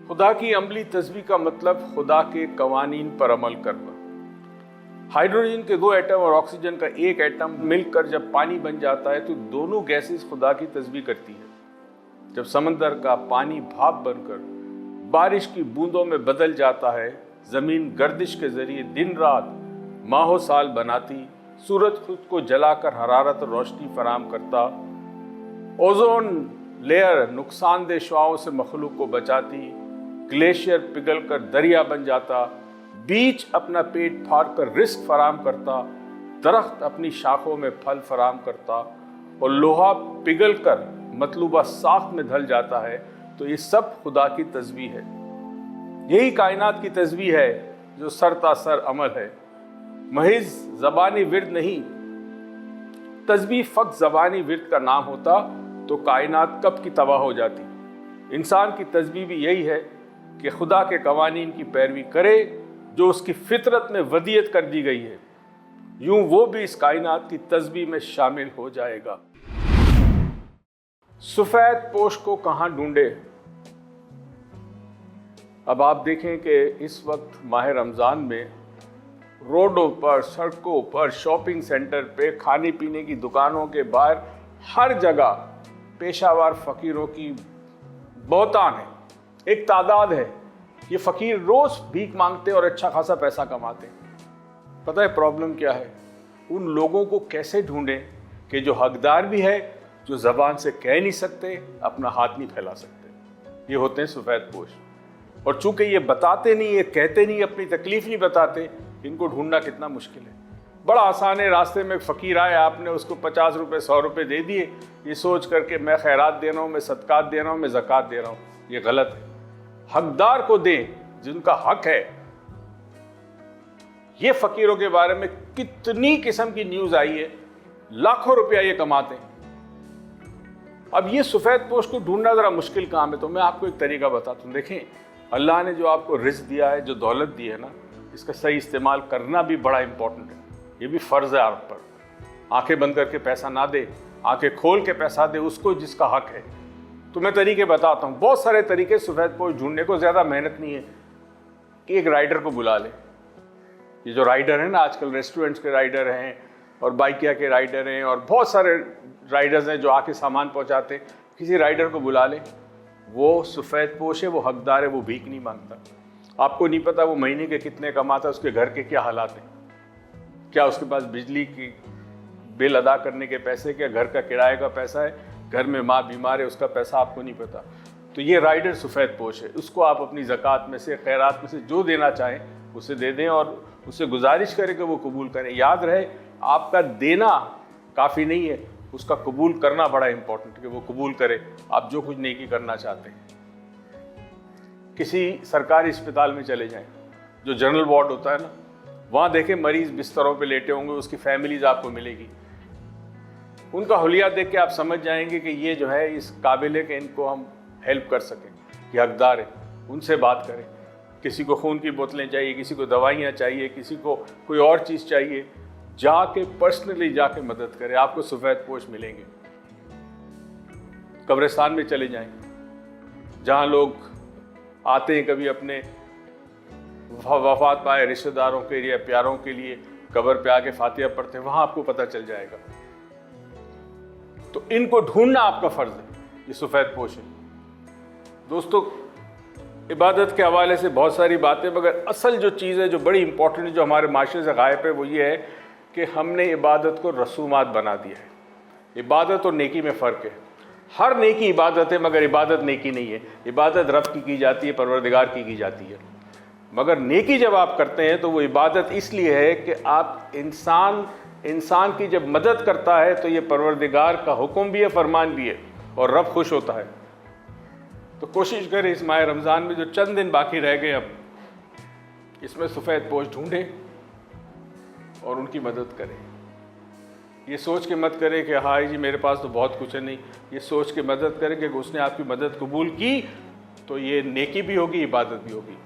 खुदा की अमली तस्बीह का मतलब खुदा के कवानीन पर अमल करना। हाइड्रोजन के 2 एटम और ऑक्सीजन का 1 एटम मिलकर जब पानी बन जाता है तो दोनों गैसेस खुदा की तस्बीह करती है। जब समंदर का पानी भाप बनकर बारिश की बूंदों में बदल जाता है, जमीन गर्दिश के जरिए दिन रात माहो साल बनाती, सूरज खुद को जलाकर हरारत और रोशनी फराहम करता, ओजोन लेयर नुकसानदेह शुआओं से मखलूक को बचाती, ग्लेशियर पिघलकर दरिया बन जाता, बीज अपना पेट फाड़ कर रिस्क फराहम करता, दरख्त अपनी शाखों में फल फराहम करता और लोहा पिघलकर मतलूबा साख में ढल जाता है, तो ये सब खुदा की तस्बीह है। यही कायनात की तस्बीह है जो सरतासर अमल है, महज ज़बानी विर्द नहीं। तस्बीह फ़क़्त ज़बानी विर्द का नाम होता तो कायनात कब की तबाह हो जाती। इंसान की तस्बीह भी यही है कि खुदा के कवानीन की पैरवी करे जो उसकी फितरत में वदियत कर दी गई है, यूं वो भी इस कायनात की तस्बीह में शामिल हो जाएगा। सफेद पोश को कहाँ ढूंढे। अब आप देखें कि इस वक्त माह रमज़ान में रोडों पर, सड़कों पर, शॉपिंग सेंटर पे, खाने पीने की दुकानों के बाहर हर जगह पेशावर फ़कीरों की बहुतान है। एक तादाद है, ये फ़कीर रोज़ भीख मांगते और अच्छा खासा पैसा कमाते। पता है प्रॉब्लम क्या है? उन लोगों को कैसे ढूंढें कि जो हकदार भी है, जो ज़बान से कह नहीं सकते, अपना हाथ नहीं फैला सकते। ये होते हैं सफ़ेद पोश। और चूंकि ये बताते नहीं, ये कहते नहीं, अपनी तकलीफ़ नहीं बताते, इनको ढूंढना कितना मुश्किल है। बड़ा आसान है, रास्ते में एक फ़कीर आए, आपने उसको 50 रुपये 100 रुपये दे दिए, ये सोच करके मैं खैरात दे रहा हूँ, मैं सदकात दे रहा हूँ, मैं ज़कात दे रहा हूँ। ये गलत है। हकदार को दें जिनका हक है। ये फ़कीरों के बारे में कितनी किस्म की न्यूज़ आई है, लाखों रुपया ये कमाते हैं। अब ये सफ़ेद पोश को ढूंढना ज़रा मुश्किल काम है, तो मैं आपको एक तरीका बताता हूँ। देखें, अल्लाह ने जो आपको रिज़्क़ दिया है, जो दौलत दी है ना, इसका सही इस्तेमाल करना भी बड़ा इंपॉर्टेंट है। ये भी फ़र्ज़ है आप पर। आंखें बंद करके पैसा ना दे, आंखें खोल के पैसा दे उसको जिसका हक है। तो मैं तरीके बताता हूँ, बहुत सारे तरीके सफ़ेद पोश ढूंढने को। ज़्यादा मेहनत नहीं है कि एक राइडर को बुला ले। ये जो राइडर हैं ना, आजकल रेस्टोरेंट्स के राइडर हैं और बाइकिया के राइडर हैं और बहुत सारे राइडर्स हैं जो आके सामान पहुँचाते हैं। किसी राइडर को बुला ले, वो सफ़ेद पोश है, वो हकदार है, वो भीख नहीं मांगता। आपको नहीं पता वो महीने के कितने कमाता है, उसके घर के क्या हालात हैं, क्या उसके पास बिजली की बिल अदा करने के पैसे, क्या घर का किराए का पैसा है, घर में माँ बीमार है उसका पैसा आपको नहीं पता। तो ये राइडर सफ़ेद पोश है। उसको आप अपनी ज़कात में से, खैरात में से जो देना चाहें उसे दे दें और उससे गुजारिश करें कि वो कबूल करें। याद रहे, आपका देना काफ़ी नहीं है, उसका कबूल करना बड़ा इंपॉर्टेंट है कि वो कबूल करे आप जो कुछ नेकी करना चाहते हैं। किसी सरकारी अस्पताल में चले जाएं, जो जनरल वार्ड होता है ना, वहाँ देखें मरीज़ बिस्तरों पे लेटे होंगे, उसकी फैमिलीज आपको मिलेगी। उनका हुलिया देख के आप समझ जाएंगे कि ये जो है इस काबिल है कि इनको हम हेल्प कर सकें, ये हकदार है। उनसे बात करें। किसी को खून की बोतलें चाहिए, किसी को दवाइयाँ चाहिए, किसी को कोई और चीज़ चाहिए, जाके पर्सनली जाके मदद करें, आपको सफ़ेद पोश मिलेंगे। कब्रिस्तान में चले जाएं, जहाँ लोग आते हैं कभी अपने वफात पाए रिश्तेदारों के लिए, प्यारों के लिए, कब्र पे आके फातिहा पढ़ते हैं, वहाँ आपको पता चल जाएगा। तो इनको ढूंढना आपका फ़र्ज़ है। ये सफ़ेद पोश है। दोस्तों, इबादत के हवाले से बहुत सारी बातें, मगर असल जो चीज़ है, जो बड़ी इंपॉर्टेंट है, जो हमारे माशरे से गायब है, वो ये है कि हमने इबादत को रसूमात बना दिया है। इबादत और नेकी में फ़र्क है। हर नेकी इबादत है, मगर इबादत नेकी नहीं है। इबादत रब की जाती है, परवरदिगार की जाती है। मगर नेकी जब आप करते हैं तो वो इबादत इसलिए है कि आप इंसान की जब मदद करता है तो ये परवरदिगार का हुक्म भी है, फरमान भी है, और रब खुश होता है। तो कोशिश करें इस माह रमज़ान में जो चंद दिन बाकी रह गए, अब इसमें सफ़ेद पोश ढूंढें और उनकी मदद करें। ये सोच के मत करें कि हाँ जी मेरे पास तो बहुत कुछ है, नहीं। ये सोच के मदद करें कि उसने आपकी मदद कबूल की तो ये नेकी भी होगी, इबादत भी होगी।